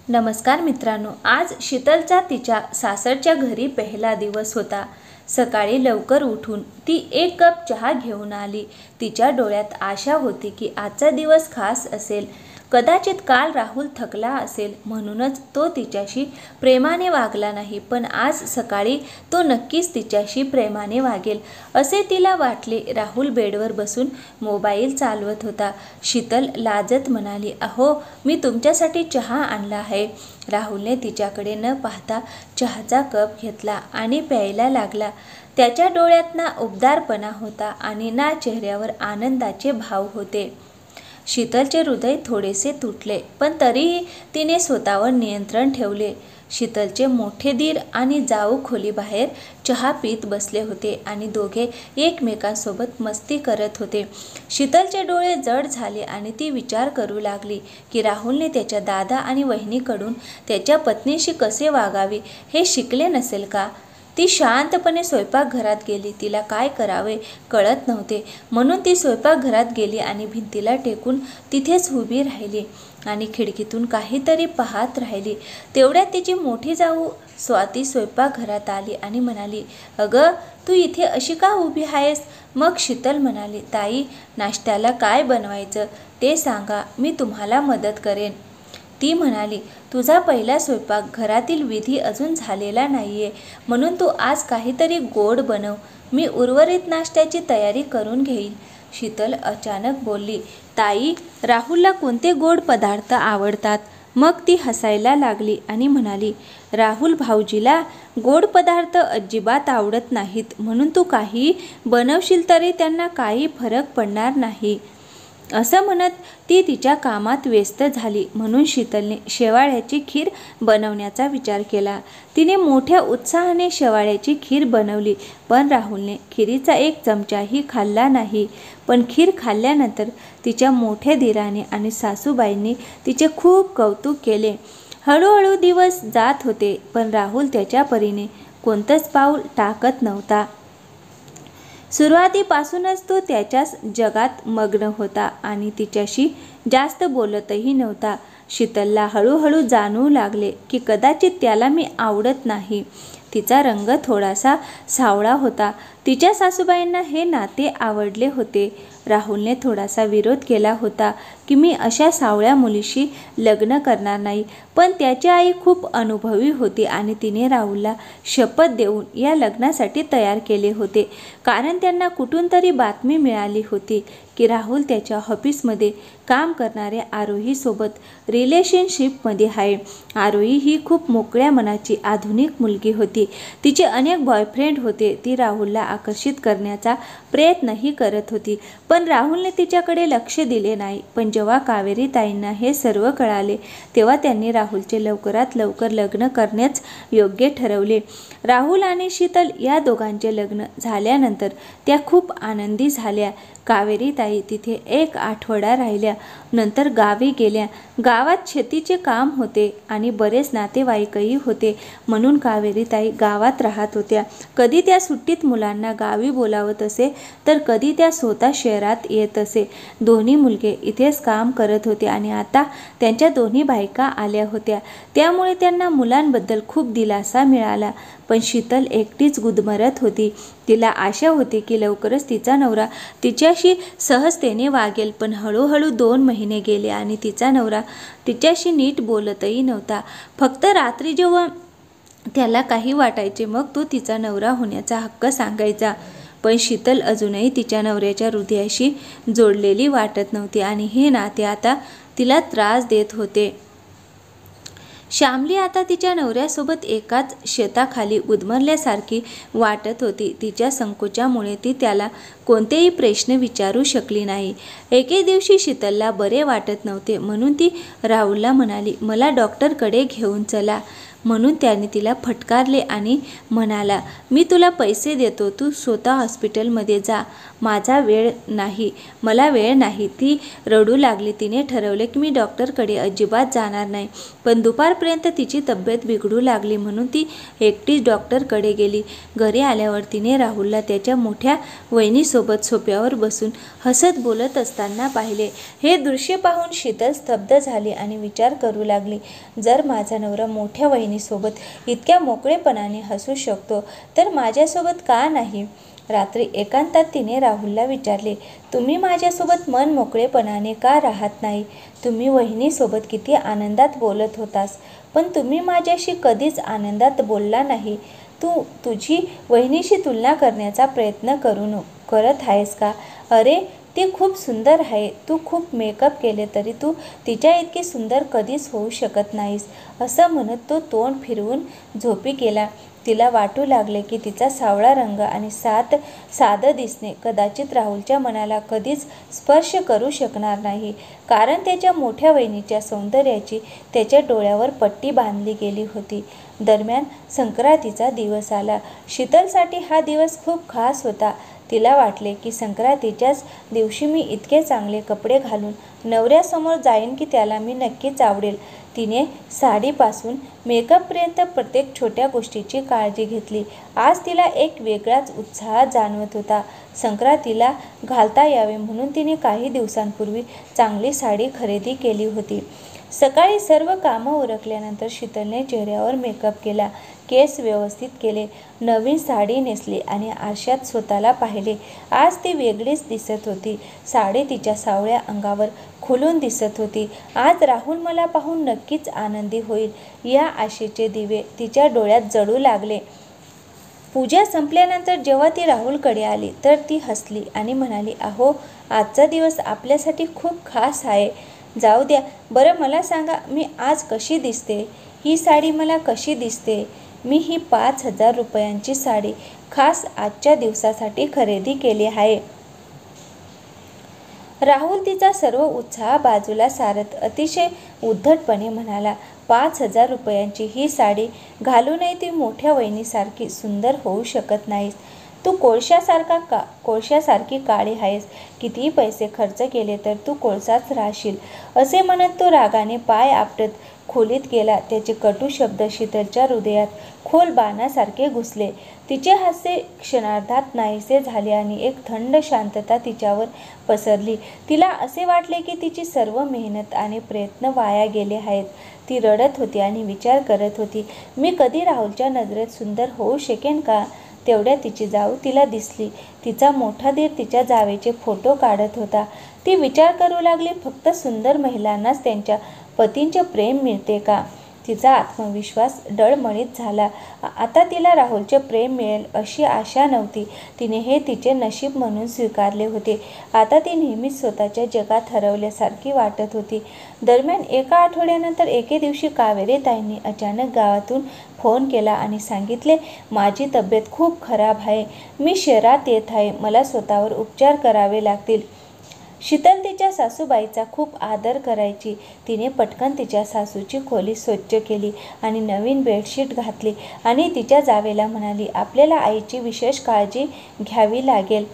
नमस्कार मित्रांनो, आज शीतलचा तिच्या सासरच्या घरी पहिला दिवस होता। सकाळी लवकर उठून ती एक कप चहा घेऊन आली। तिच्या डोळ्यात आशा होती की आजचा दिवस खास असेल। कदाचित काल राहुल थकला असेल म्हणूनच तो तिच्याशी प्रेमाने वागला नाही, पण आज सकाळी तो नक्कीच तिच्याशी प्रेमाने वागेल असे तिला वाटले। राहुल बेडवर बसून मोबाईल चालवत होता। शीतल लाजत म्हणाली, अहो, मी तुमच्यासाठी चहा आणला आहे। राहुलने तिच्याकडे न पाहता चहाचा कप घेतला आणि प्यायला लागला। त्याच्या डोळ्यात ना उबदारपणा होता आणि ना चेहऱ्यावर आनंदाचे भाव होते। शीतलचे हृदय थोडेसे तुटले, पण तरीही तिने स्वतःवर नियंत्रण ठेवले। शीतलचे मोठे दीर आणि जाऊ खोलीबाहेर चहा पीत बसले होते आणि दोघे एकमेकांसोबत मस्ती करत होते। शीतलचे डोळे जड झाले आणि ती विचार करू लागली की राहुलने त्याच्या दादा आणि वहिनीकडून त्याच्या पत्नीशी कसे वागावे हे शिकले नसेल का? ती शांतपणे स्वयंपाकघरात गेली। तिला काय करावे कळत नव्हते, म्हणून ती स्वयंपाकघरात गेली आणि भिंतीला टेकून तिथेच उभी राहिली आणि खिडकीतून काहीतरी पाहत राहिली। तेवढ्यात तिची मोठी जाऊ स्वाती स्वयंपाकघरात आली आणि म्हणाली, अगं, तू इथे अशी का उभी आहेस? मग शीतल म्हणाली, ताई, नाश्त्याला काय बनवायचं ते सांगा, मी तुम्हाला मदत करेन। ती म्हणाली, तुझा पहिला स्वयंपाक घरातील विधी अजून झालेला नाहीये, म्हणून तू आज काहीतरी गोड बनव, मी उर्वरित नाश्त्याची तयारी करून घेईन। शीतल अचानक बोलली, ताई, राहुलला कोणते गोड पदार्थ आवडतात? मग ती हसायला लागली आणि म्हणाली, राहुल भाऊजीला गोड पदार्थ अजिबात आवडत नाहीत, म्हणून तू काही बनवशील तरी त्यांना काही फरक पडणार नाही। असं म्हणत ती तिच्या कामात व्यस्त झाली। म्हणून शीतलने शेवाळ्याची खीर बनवण्याचा विचार केला। तिने मोठ्या उत्साहाने शेवाळ्याची खीर बनवली, पण राहुलने खीरीचा एक चमचाही खाल्ला नाही। पण खीर खाल्ल्यानंतर तिच्या मोठ्या दिराने आणि सासूबाईंनी तिचे खूप कौतुक केले। हळूहळू दिवस जात होते, पण राहुल त्याच्या परीने कोणतंच पाऊल टाकत नव्हता। सुरुवातीपासूनच तो त्याच्याच जगात मग्न होता आणि तिच्याशी जास्त बोलतही नव्हता। शीतलला हळूहळू जाणवू लागले की कदाचित त्याला मी आवडत नाही। तिचा रंग थोडासा सावळा होता। तिच्या सासूबाईंना हे नाते आवडले होते। राहुलने थोडासा विरोध केला होता की मी अशा सावळ्या मुलीशी लग्न करणार नाही, पण त्याची आई खूप अनुभवी होती आणि तिने राहुलला शपथ देऊन या लग्नासाठी तयार केले होते, कारण त्यांना कुठून तरी बातमी मिळाली होती की राहुल त्याच्या ऑफिसमध्ये काम करणाऱ्या आरोहीसोबत रिलेशनशिपमध्ये आहे। आरोही ही खूप मोकळ्या मनाची आधुनिक मुलगी होती। तिचे अनेक बॉयफ्रेंड होते। ती राहुलला आकर्षित करण्याचा प्रयत्नही करत होती, पण राहुलने तिच्याकडे लक्ष दिले नाही। पण जेव्हा कावेरी ताईंना हे सर्व कळाले तेव्हा त्यांनी राहुलचे लवकरात लवकर लग्न करण्याच योग्य ठरवले। राहुल आणि शीतल या दोघांचे लग्न झाल्यानंतर त्या खूप आनंदी झाल्या। कावेरी ताई तिथे एक आठवडा राहिल्या, नंतर गावी गेल्या। गावात शेतीचे काम होते आणि बरेच नातेवाईकही होते, म्हणून कावेरी ताई गावात राहत होत्या। कधी त्या सुट्टीत मुलांना गावी बोलावत असे, तर कधी त्या स्वतः शहरात येत असे। दोन्ही मुलगे इथेच काम करत होते आणि आता त्यांच्या दोन्ही बायका आल्या होत्या, त्यामुळे त्यांना मुलांबद्दल खूप दिलासा मिळाला। पण शीतल एकटीच गुदमरत होती। तिला आशा होती की लवकरच तिचा नवरा तिच्याशी सहजतेने वागेल, पण हळूहळू 2 महिने गेले आणि तिचा नवरा तिच्याशी नीट बोलतही नव्हता। फक्त रात्री जेव्हा त्याला काही वाटायचे मग तो तिचा नवरा होण्याचा हक्क सांगायचा। पण शीतल अजूनही तिच्या नवऱ्याच्या हृदयाशी जोडलेली वाटत नव्हती आणि हे नाते आता तिला त्रास देत होते। श्यामली आता तिच्या नवऱ्यासोबत एकाच शेताखाली गुदमरल्यासारखी वाटत होती। तिच्या संकोचामुळे ती त्याला कोणतेही प्रश्न विचारू शकली नाही। एके दिवशी शीतलला बरे वाटत नव्हते, म्हणून ती राहुलला म्हणाली, मला डॉक्टरकडे घेऊन चला। म्हणून त्याने तिला फटकारले आणि म्हणाला, मी तुला पैसे देतो, तू स्वतः हॉस्पिटलमध्ये जा, मला वेळ नाही. ती रडू लागली. तिने ठरवले की मी डॉक्टरकडे अजिबात जाणार नाही. पण दुपारपर्यंत तिची तब्येत बिघडू लागली म्हणून ती एकटीच डॉक्टरकडे गेली. घरी आल्यावर तिने राहुलला त्याच्या मोठ्या वहिनीसोबत सोफ्यावर बसून हसत बोलत असताना पाहिले. हे दृश्य पाहून शीतल स्तब्ध झाली आणि विचार करू लागली, जर माझा नवरा मोठ्या वहिनीसोबत इतक्या मोकळेपणाने हसू शकतो तर माझ्यासोबत का नाही? रात्री एकांतात तिने राहुलला विचारले, तुम्ही माझ्यासोबत मन मोकळेपणाने का राहत नाही? तुम्ही वहिनीसोबत किती आनंदात बोलत होतास, पण तुम्ही माझ्याशी कधीच आनंदात बोलला नाही. तू तुझी वहिनीशी तुलना करण्याचा प्रयत्न करत आहेस का? अरे, ती खूप सुंदर आहे. तू खूप मेकअप केले तरी तू तिच्या इतकी सुंदर कधीच होऊ शकत नाहीस. असं म्हणत तो तोंड फिरवून झोपी गेला. तिला वाटू लागले की तिचा सावळा रंग आणि साधं दिसणे कदाचित राहुलच्या मनाला कधीच स्पर्श करू शकणार नाही, कारण त्याच्या मोठ्या वहिनीच्या सौंदर्याची त्याच्या डोळ्यावर पट्टी बांधली गेली होती. दरम्यान संक्रांतीचा दिवस आला. शीतलसाठी हा दिवस खूप खास होता. तिला वाटले की संक्रांतीच्याच दिवशी मी इतके चांगले कपडे घालून नवऱ्यासमोर जाईन की त्याला मी नक्कीच आवडेल. तिने साडीपासून मेकअपपर्यंत प्रत्येक छोट्या गोष्टीची काळजी घेतली. आज तिला एक वेगळाच उत्साह जाणवत होता. संक्रांतीला घालता यावे म्हणून तिने काही दिवसांपूर्वी चांगली साडी खरेदी केली होती. सकाळी सर्व कामं उरकल्यानंतर शीतलने चेहऱ्यावर मेकअप केला, केस व्यवस्थित केले, नवीन साडी नेसली आणि आरशात स्वतःला पाहिले. आज ती वेगळीच दिसत होती. साडी तिच्या सावळ्या अंगावर खुलून दिसत होती. आज राहुल मला पाहून नक्कीच आनंदी होईल, या आशेचे दिवे तिच्या डोळ्यात जळू लागले. पूजा संपल्यानंतर जेव्हा ती राहुलकडे आली तर ती हसली आणि म्हणाली, अहो, आजचा दिवस आपल्यासाठी खूप खास आहे. जाऊ द्या, बरं मला सांगा, मी आज कशी दिसते? ही साडी मला कशी दिसते? मी ही 5,000 रुपयांची साडी खास आजच्या दिवसासाठी खरेदी केली आहे. राहुल तिचा सर्व उत्साह बाजूला सारत अतिशय उद्धटपणे म्हणाला, 5,000 रुपयांची ही साडी घालूनही ती मोठ्या वहिनीसारखी सुंदर होऊ शकत नाहीस. तू कोळशासारखी काळी आहेस. कितीही पैसे खर्च केले तर तू कोळसाच राहशील. असे म्हणत तो रागाने पाय आपटत खोलीत गेला. त्याचे कटू शब्द शीतलच्या हृदयात खोल बाणासारखे घुसले. तिचे हास्य क्षणार्धात नाहीसे झाले आणि एक थंड शांतता तिच्यावर पसरली. तिला असे वाटले की तिची सर्व मेहनत आणि प्रयत्न वाया गेले आहेत. ती रडत होती आणि विचार करत होती, मी कधी राहुलच्या नजरेत सुंदर होऊ शकेन का? तेवढ्या तिची जाऊ तिला दिसली. तिचा मोठा दीर तिच्या जावेचे फोटो काढत होता. ती विचार करू लागली, फक्त सुंदर महिलांनाच त्यांच्या पतींचे प्रेम मिळते का? तिचा आत्मविश्वास डळमळीत झाला. आता तिला राहुलचे प्रेम मिळेल अशी आशा नव्हती. तिने हे तिचे नशीब म्हणून स्वीकारले होते. आता ती नेहमीच स्वतःच्या जगात हरवल्यासारखी वाटत होती. दरम्यान एका आठवड्यानंतर एके दिवशी कावेरीताईंनी अचानक गावातून फोन केला आणि सांगितले, माझी तब्येत खूप खराब आहे. मी शहरात येत आहे. मला स्वतःवर उपचार करावे लागतील. शीतल तिच्या सासूबाईचा खूप आदर करायची. तिने पटकन तिच्या सासूची खोली स्वच्छ केली आणि नवीन बेडशीट घातली आणि तिच्या जावेला म्हणाली, आपल्याला आईची विशेष काळजी घ्यावी लागेल.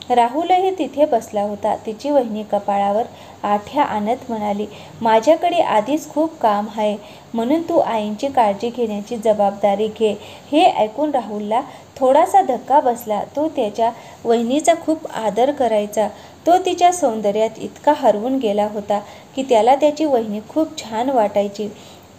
राहुलही तिथे बसला होता. तिची वहिनी कपाळावर आठ्या आणत म्हणाली, माझ्याकडे आधीच खूप काम आहे, म्हणून तू आईंची काळजी घेण्याची जबाबदारी घे. हे ऐकून राहुलला थोडासा धक्का बसला. तो त्याच्या वहिनीचा खूप आदर करायचा. तो तिच्या सौंदर्यात इतका हरवून गेला होता की त्याला त्याची वहिनी खूप छान वाटायची.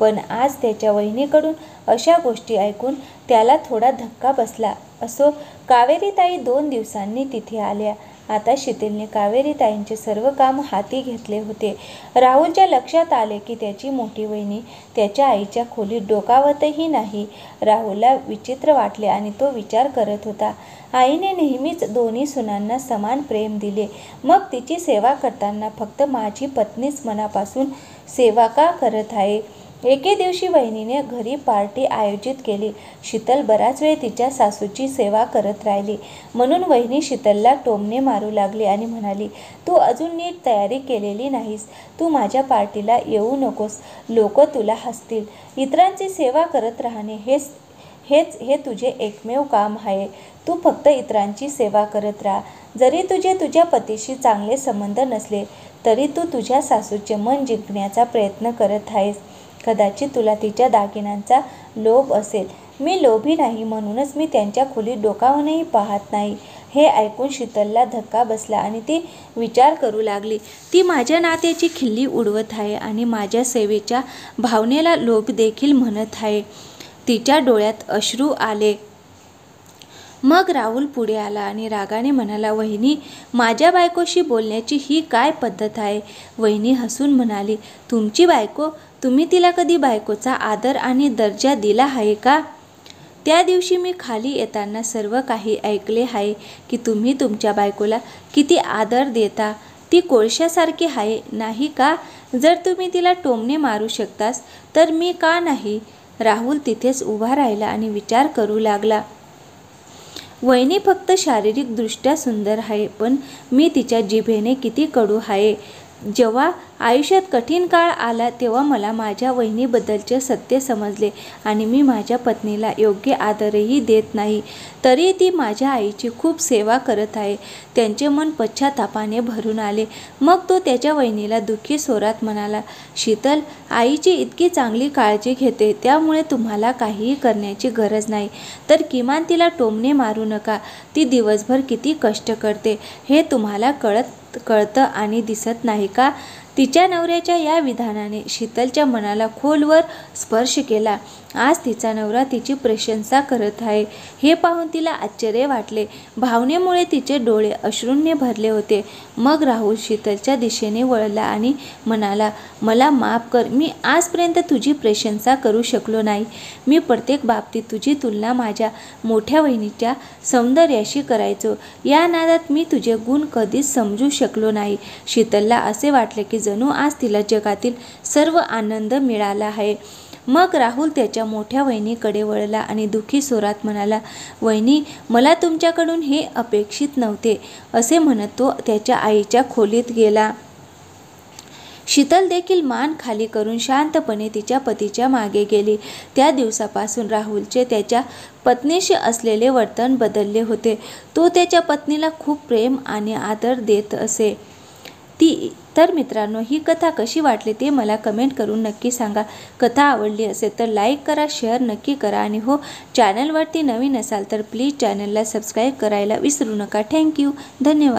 पण आज त्याच्या वहिनीकडून अशा गोष्टी ऐकून त्याला थोडा धक्का बसला. असो, कावेरीताई 2 दिवसांनी तिथे आल्या. आता शीतलने कावेरीताईंचे सर्व काम हाती घेतले होते. राहुलच्या लक्षात आले की त्याची मोठी वहिनी त्याच्या आईच्या खोलीत डोकावतही नाही. राहुलला विचित्र वाटले आणि तो विचार करत होता, आईने नेहमीच दोन्ही सुनांना समान प्रेम दिले, मग तिची सेवा करताना फक्त माझी पत्नीच मनापासून सेवा का करत आहे? एके दिवशी वहिनीने घरी पार्टी आयोजित केली. शीतल बराच वेळ तिच्या सासूची सेवा करत राहिली. म्हणून वहिनी शीतलला टोमणे मारू लागली आणि म्हणाली, तू अजून नीट तयारी केलेली नाहीस. तू माझ्या पार्टीला येऊ नकोस. लोक तुला हसतील. इतरांची सेवा करत राहणे हे तुझे एकमेव काम आहे. तू फक्त इतरांची सेवा करत राहा. जरी तुझ्या पतीशी चांगले संबंध नसले तरी तू तुझ्या सासूचे मन जिंकण्याचा प्रयत्न करत आहेस. कदाचित तुला तिच्या दागिन्यांचा लोभ असेल. मी लोभी नाही, म्हणूनच मी त्यांच्या खोलीत डोकावूनही पाहत नाही. हे ऐकून शीतलला धक्का बसला आणि ती विचार करू लागली. ती माझ्या नात्याची खिल्ली उडवत आहे आणि माझ्या सेवेच्या भावनेला लोभ देखील म्हणत आहे. तिच्या डोळ्यात अश्रू आले. मग राहुल पुढे आला आणि रागाने म्हणाला, वहिनी, माझ्या बायकोशी बोलण्याची ही काय पद्धत आहे? वहिनी हसून म्हणाली, तुमची बायको? तुम्ही तिला कधी बायकोचा आदर आणि दर्जा दिला आहे का? त्या दिवशी मी खाली येताना सर्व काही ऐकले आहे की तुम्ही तुमच्या बायकोला किती आदर देता. ती कोळशासारखी आहे, नाही का? जर तुम्ही तिला टोमणे मारू शकतास तर मी का नाही? राहुल तिथेच उभा राहिला आणि विचार करू लागला. वहिनी फक्त शारीरिकदृष्ट्या सुंदर आहे, पण मी तिच्या जिभेने किती कडू आहे. जेव्हा आयुष्यात कठीण काळ आला तेव्हा मला माझ्या वहिनीबद्दलचे सत्य समजले आणि मी माझ्या पत्नीला योग्य आदरही देत नाही. तरी ती माझ्या आईची खूप सेवा करत आहे. त्यांचे मन पश्चातापाने भरून आले. मग तो त्याच्या वहिनीला दुःखी स्वरात म्हणाला, शीतल आईची इतकी चांगली काळजी घेते, त्यामुळे तुम्हाला काहीही करण्याची गरज नाही. तर किमान तिला टोमणे मारू नका. ती दिवसभर किती कष्ट करते हे तुम्हाला कळतं आणि दिसत नाही का? तिच्या नवऱ्याच्या या विधानाने शीतलच्या मनाला खोलवर स्पर्श केला. आज तिचा नवरा तिची प्रशंसा करत आहे हे पाहून तिला आश्चर्य वाटले. भावनेमुळे तिचे डोळे अश्रूंनी भरले होते. मग राहुल शीतलच्या दिशेने वळला आणि म्हणाला, मला माफ कर. मी आजपर्यंत तुझी प्रशंसा करू शकलो नाही. मी प्रत्येक बाबतीत तुझी तुलना माझ्या मोठ्या वहिनीच्या सौंदर्याशी करायचो. या नादात मी तुझे गुण कधीच समजू शकलो नाही. शीतलला असे वाटले की जणू आज तिला जगातील सर्व आनंद मिळाला आहे. मग राहुल त्याच्या मोठ्या वहिनीकडे वळला आणि दुःखी स्वरात म्हणाला, वहिनी, मला तुमच्याकडून हे अपेक्षित नव्हते. असे म्हणत तो त्याच्या आईच्या खोलीत गेला. शीतल देखील मान खाली करून शांतपणे तिच्या पतीच्या मागे गेली. त्या दिवसापासून राहुलचे त्याच्या पत्नीशी असलेले वर्तन बदलले होते. तो त्याच्या पत्नीला खूप प्रेम आणि आदर देत असे. तर मित्रांनो, ही कथा कशी वाटली ते मला कमेंट करून नक्की सांगा. कथा आवडली असेल तर लाईक करा, शेअर नक्की करा आणि हो, चॅनलवरती नवीन असाल तर प्लीज चॅनलला सबस्क्राईब करायला विसरू नका. थँक्यू. धन्यवाद.